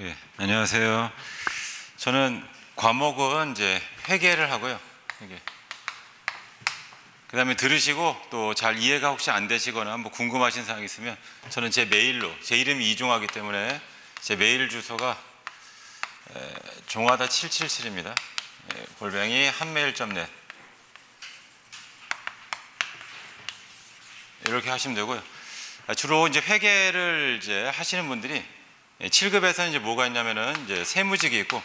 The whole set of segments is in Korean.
예, 안녕하세요. 저는 과목은 이제 회계를 하고요. 그다음에 들으시고 또 잘 이해가 혹시 안 되시거나 뭐 궁금하신 사항이 있으면 저는 제 메일로, 제 이름이 이종하기 때문에 제 메일 주소가 종하다777입니다. 골뱅이 한메일.net 이렇게 하시면 되고요. 주로 이제 회계를 이제 하시는 분들이 7급에서는 이제 뭐가 있냐면은 이제 세무직이 있고,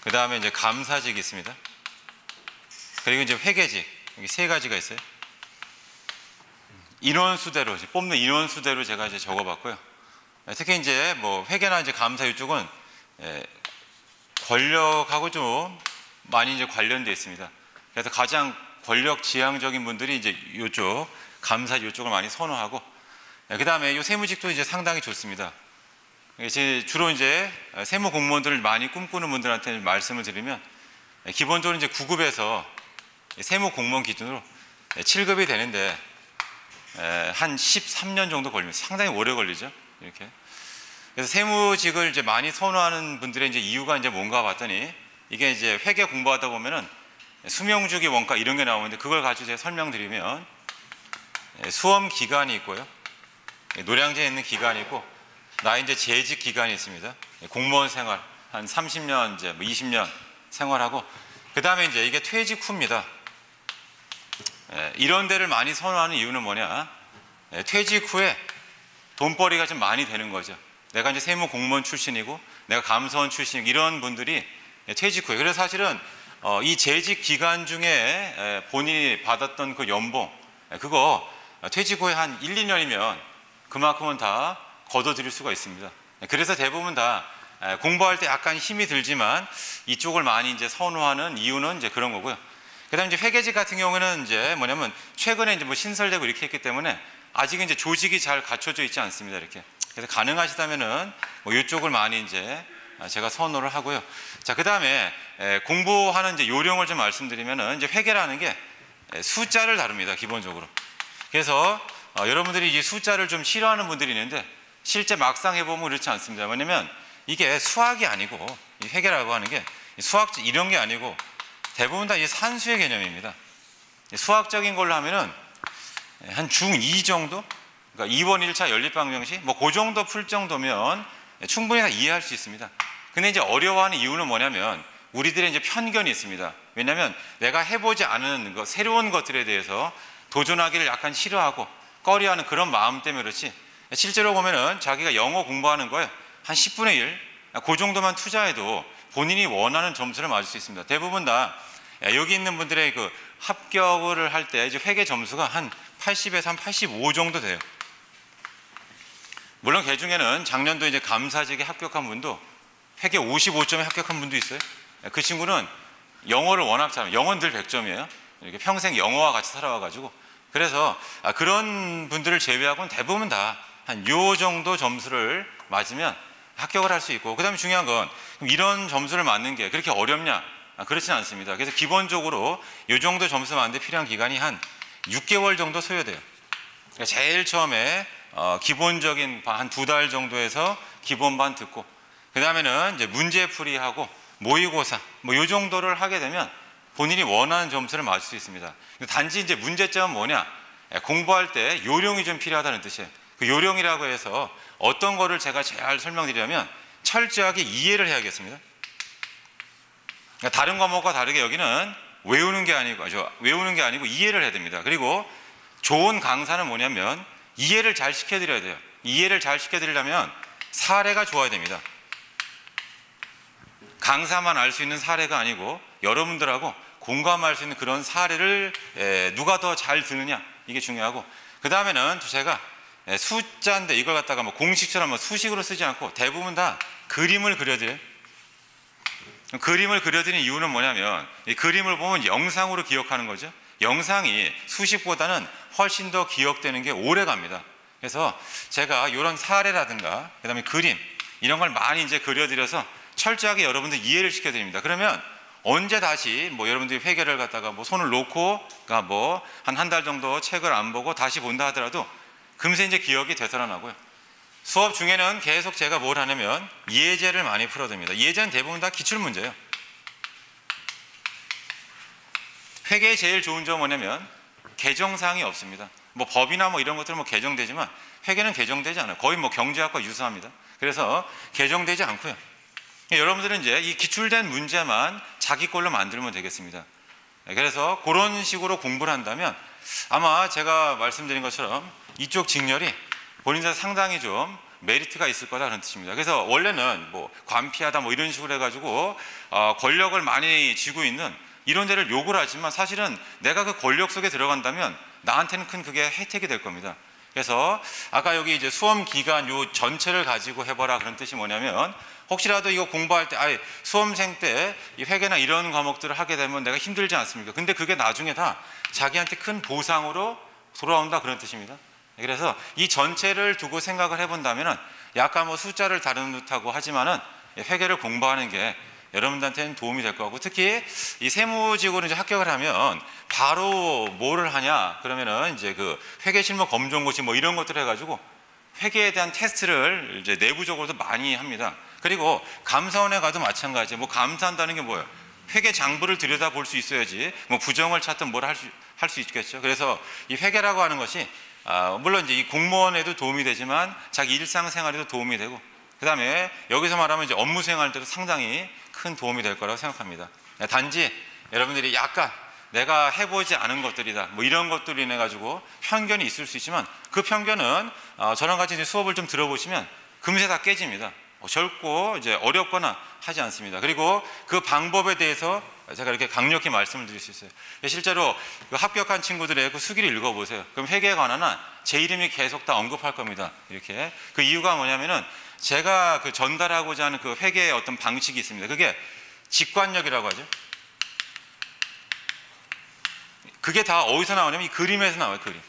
그 다음에 이제 감사직이 있습니다. 그리고 이제 회계직, 여기 세 가지가 있어요. 인원수대로, 뽑는 인원수대로 제가 이제 적어봤고요. 특히 이제 뭐 회계나 이제 감사 이쪽은 권력하고 좀 많이 이제 관련되어 있습니다. 그래서 가장 권력 지향적인 분들이 이제 이쪽 감사 이쪽을 많이 선호하고, 그 다음에 이 세무직도 이제 상당히 좋습니다. 주로 이제 세무 공무원들을 많이 꿈꾸는 분들한테 말씀을 드리면, 기본적으로 이제 9급에서 세무 공무원 기준으로 7급이 되는데 한 13년 정도 걸립니다. 상당히 오래 걸리죠. 이렇게. 그래서 세무직을 이제 많이 선호하는 분들의 이제 이유가 이제 뭔가 봤더니, 이게 이제 회계 공부하다 보면은 수명주기 원가 이런 게 나오는데, 그걸 가지고 제가 설명드리면 수험 기간이 있고요, 노량진에 있는 기간이 있고, 나 이제 재직 기간이 있습니다. 공무원 생활 한 30년 이제 뭐 20년 생활하고, 그 다음에 이제 이게 퇴직 후입니다. 이런 데를 많이 선호하는 이유는 뭐냐? 퇴직 후에 돈벌이가 좀 많이 되는 거죠. 내가 이제 세무 공무원 출신이고, 내가 감사원 출신이고, 이런 분들이 퇴직 후에. 그래서 사실은 이 재직 기간 중에 본인이 받았던 그 연봉, 그거 퇴직 후에 한 1, 2년이면 그만큼은 다 거둬들일 수가 있습니다. 그래서 대부분 다 공부할 때 약간 힘이 들지만 이쪽을 많이 이제 선호하는 이유는 이제 그런 거고요. 그다음에 이제 회계직 같은 경우는 이제 뭐냐면 최근에 이제 뭐 신설되고 이렇게 했기 때문에 아직은 이제 조직이 잘 갖춰져 있지 않습니다. 이렇게. 그래서 가능하시다면은 뭐 이쪽을 많이 이제 제가 선호를 하고요. 자, 그다음에 공부하는 이제 요령을 좀 말씀드리면은, 이제 회계라는 게 숫자를 다룹니다. 기본적으로. 그래서 여러분들이 이 숫자를 좀 싫어하는 분들이 있는데, 실제 막상 해보면 그렇지 않습니다. 왜냐면 이게 수학이 아니고, 이 회계라고 하는 게 수학 이런 게 아니고 대부분 다 이 산수의 개념입니다. 수학적인 걸로 하면은 한 중2 정도, 그러니까 2번 1차 연립방정식 뭐 그 정도 풀 정도면 충분히 다 이해할 수 있습니다. 근데 이제 어려워하는 이유는 뭐냐면, 우리들의 이제 편견이 있습니다. 왜냐하면 내가 해보지 않은 것, 새로운 것들에 대해서 도전하기를 약간 싫어하고 꺼려하는 그런 마음 때문에 그렇지, 실제로 보면은 자기가 영어 공부하는 거에 한 10분의 1, 그 정도만 투자해도 본인이 원하는 점수를 맞을 수 있습니다. 대부분 다 여기 있는 분들의 그 합격을 할 때 이제 회계 점수가 한 80에서 한 85 정도 돼요. 물론 그 중에는 작년도 이제 감사직에 합격한 분도 회계 55점에 합격한 분도 있어요. 그 친구는 영어를 워낙 잘해요. 영어는 늘 100점이에요. 이렇게 평생 영어와 같이 살아와가지고. 그래서 그런 분들을 제외하고는 대부분 다 한 요 정도 점수를 맞으면 합격을 할 수 있고, 그 다음에 중요한 건 이런 점수를 맞는 게 그렇게 어렵냐? 그렇지는 않습니다. 그래서 기본적으로 요 정도 점수 맞는데 필요한 기간이 한 6개월 정도 소요돼요. 그러니까 제일 처음에 기본적인 한 2달 정도에서 기본반 듣고, 그 다음에는 이제 문제풀이하고 모의고사 뭐 요 정도를 하게 되면 본인이 원하는 점수를 맞을 수 있습니다. 단지 이제 문제점은 뭐냐? 공부할 때 요령이 좀 필요하다는 뜻이에요. 그 요령이라고 해서 어떤 거를 제가 잘 설명드리려면 철저하게 이해를 해야겠습니다. 그러니까 다른 과목과 다르게 여기는 외우는 게 아니고 이해를 해야 됩니다. 그리고 좋은 강사는 뭐냐면 이해를 잘 시켜드려야 돼요. 이해를 잘 시켜드리려면 사례가 좋아야 됩니다. 강사만 알 수 있는 사례가 아니고 여러분들하고 공감할 수 있는 그런 사례를 누가 더 잘 드느냐, 이게 중요하고, 그 다음에는 제가 숫자인데 이걸 갖다가 뭐 공식처럼 뭐 수식으로 쓰지 않고 대부분 다 그림을 그려드려요. 그림을 그려드리는 이유는 뭐냐면, 이 그림을 보면 영상으로 기억하는 거죠. 영상이 수식보다는 훨씬 더 기억되는 게 오래 갑니다. 그래서 제가 이런 사례라든가 그 다음에 그림 이런 걸 많이 이제 그려드려서 철저하게 여러분들 이해를 시켜드립니다. 그러면 언제 다시 뭐 여러분들이 회계를 갖다가 뭐 손을 놓고, 그러니까 뭐 한 달 정도 책을 안 보고 다시 본다 하더라도 금세 이제 기억이 되살아나고요. 수업 중에는 계속 제가 뭘 하냐면 예제를 많이 풀어둡니다. 예제는 대부분 다 기출문제예요. 회계의 제일 좋은 점은 뭐냐면 개정사항이 없습니다. 뭐 법이나 뭐 이런 것들은 뭐 개정되지만 회계는 개정되지 않아요. 거의 뭐 경제학과 유사합니다. 그래서 개정되지 않고요. 여러분들은 이제 이 기출된 문제만 자기 걸로 만들면 되겠습니다. 그래서 그런 식으로 공부를 한다면 아마 제가 말씀드린 것처럼 이쪽 직렬이 본인들 상당히 좀 메리트가 있을 거다 그런 뜻입니다. 그래서 원래는 뭐 관피하다 뭐 이런 식으로 해가지고 권력을 많이 쥐고 있는 이런 데를 욕을 하지만 사실은 내가 그 권력 속에 들어간다면 나한테는 큰 그게 혜택이 될 겁니다. 그래서 아까 여기 이제 수험 기간 요 전체를 가지고 해봐라 그런 뜻이 뭐냐면 혹시라도 이거 공부할 때 수험생 때 이 회계나 이런 과목들을 하게 되면 내가 힘들지 않습니까? 근데 그게 나중에 다 자기한테 큰 보상으로 돌아온다 그런 뜻입니다. 그래서 이 전체를 두고 생각을 해본다면은 약간 뭐 숫자를 다루는 듯하고 하지만은 회계를 공부하는 게 여러분들한테는 도움이 될 거고, 특히 이 세무직으로 이제 합격을 하면 바로 뭐를 하냐 그러면은 이제 그 회계실무 검정고시 뭐 이런 것들 해가지고 회계에 대한 테스트를 이제 내부적으로도 많이 합니다. 그리고 감사원에 가도 마찬가지예요. 뭐 감사한다는 게 뭐예요? 회계 장부를 들여다 볼 수 있어야지 뭐 부정을 찾든 뭘 할 수 있겠죠. 그래서 이 회계라고 하는 것이 물론 이제 이 공무원에도 도움이 되지만 자기 일상생활에도 도움이 되고, 그 다음에 여기서 말하면 이제 업무 생활 때도 상당히 큰 도움이 될 거라고 생각합니다. 단지 여러분들이 약간 내가 해보지 않은 것들이다 뭐 이런 것들로 인해 가지고 편견이 있을 수 있지만 그 편견은 저랑 같이 이제 수업을 좀 들어보시면 금세 다 깨집니다. 결코 이제 어렵거나 하지 않습니다. 그리고 그 방법에 대해서 제가 이렇게 강력히 말씀을 드릴 수 있어요. 실제로 그 합격한 친구들의 그 수기를 읽어보세요. 그럼 회계에 관한 한 제 이름이 계속 다 언급할 겁니다. 이렇게 그 이유가 뭐냐면은 제가 그 전달하고자 하는 그 회계의 어떤 방식이 있습니다. 그게 직관력이라고 하죠. 그게 다 어디서 나오냐면 이 그림에서 나와요. 그림.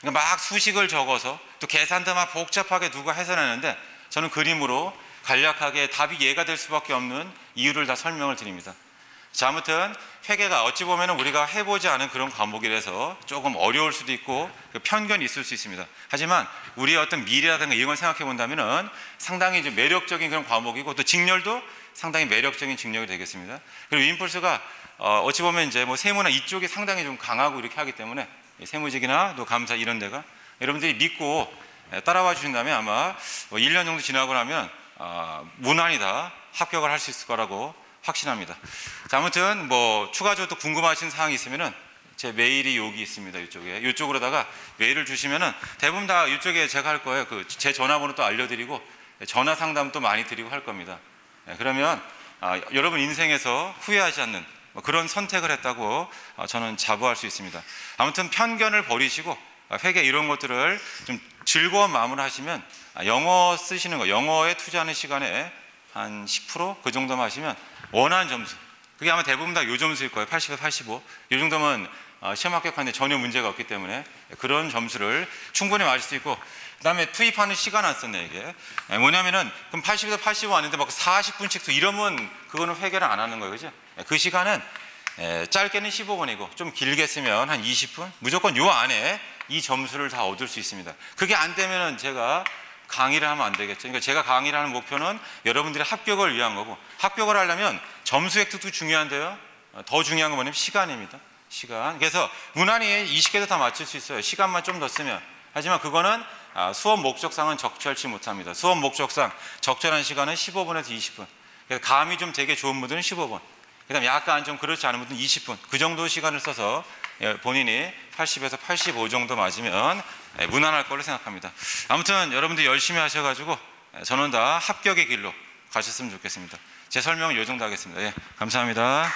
그러니까 막 수식을 적어서 또 계산도 막 복잡하게 누가 해설하는데 저는 그림으로 간략하게 답이 이해가 될 수밖에 없는 이유를 다 설명을 드립니다. 자, 아무튼 회계가 어찌 보면 우리가 해보지 않은 그런 과목이라서 조금 어려울 수도 있고 편견이 있을 수 있습니다. 하지만 우리의 어떤 미래라든가 이런 걸 생각해 본다면은 상당히 이제 매력적인 그런 과목이고 또 직렬도 상당히 매력적인 직렬이 되겠습니다. 그리고 윈플스가 어찌 보면 이제 뭐 세무나 이쪽이 상당히 좀 강하고 이렇게 하기 때문에 세무직이나 또 감사 이런 데가 여러분들이 믿고 따라와 주신다면 아마 1년 정도 지나고 나면 무난히 다 합격을 할 수 있을 거라고 확신합니다. 자, 아무튼 뭐 추가적으로 또 궁금하신 사항이 있으면은 제 메일이 여기 있습니다. 이쪽으로다가 메일을 주시면은 대부분 다 이쪽에 제가 할 거예요. 그 제 전화번호 또 알려드리고 전화 상담도 많이 드리고 할 겁니다. 그러면 여러분 인생에서 후회하지 않는 그런 선택을 했다고 저는 자부할 수 있습니다. 아무튼 편견을 버리시고 회계 이런 것들을 좀 즐거운 마음으로 하시면 영어 쓰시는 거, 영어에 투자하는 시간에 한 10% 그 정도만 하시면 원하는 점수, 그게 아마 대부분 다 요 점수일 거예요. 80에서 85. 이 정도면 시험 합격하는데 전혀 문제가 없기 때문에 그런 점수를 충분히 맞을 수 있고, 그 다음에 투입하는 시간 안 썼네. 이게 뭐냐면은 그럼 80에서 85 왔는데 막 40분씩 이러면 그거는 회계를 안 하는 거예요. 그죠? 그 시간은 짧게는 15분이고 좀 길게 쓰면 한 20분, 무조건 요 안에 이 점수를 다 얻을 수 있습니다. 그게 안 되면은 제가 강의를 하면 안 되겠죠. 그러니까 제가 강의를 하는 목표는 여러분들의 합격을 위한 거고, 합격을 하려면 점수 획득도 중요한데요, 더 중요한 건 뭐냐면 시간입니다. 시간. 그래서 무난히 20개도 다 맞출 수 있어요. 시간만 좀 더 쓰면. 하지만 그거는 수업 목적상은 적절치 못합니다. 수업 목적상 적절한 시간은 15분에서 20분. 그래서 감이 좀 되게 좋은 분들은 15분. 그 다음에 약간 좀 그렇지 않은 분들은 20분. 그 정도 시간을 써서 본인이 80에서 85 정도 맞으면 무난할 걸로 생각합니다. 아무튼 여러분들 열심히 하셔가지고 저는 다 합격의 길로 가셨으면 좋겠습니다. 제 설명은 이 정도 하겠습니다. 감사합니다.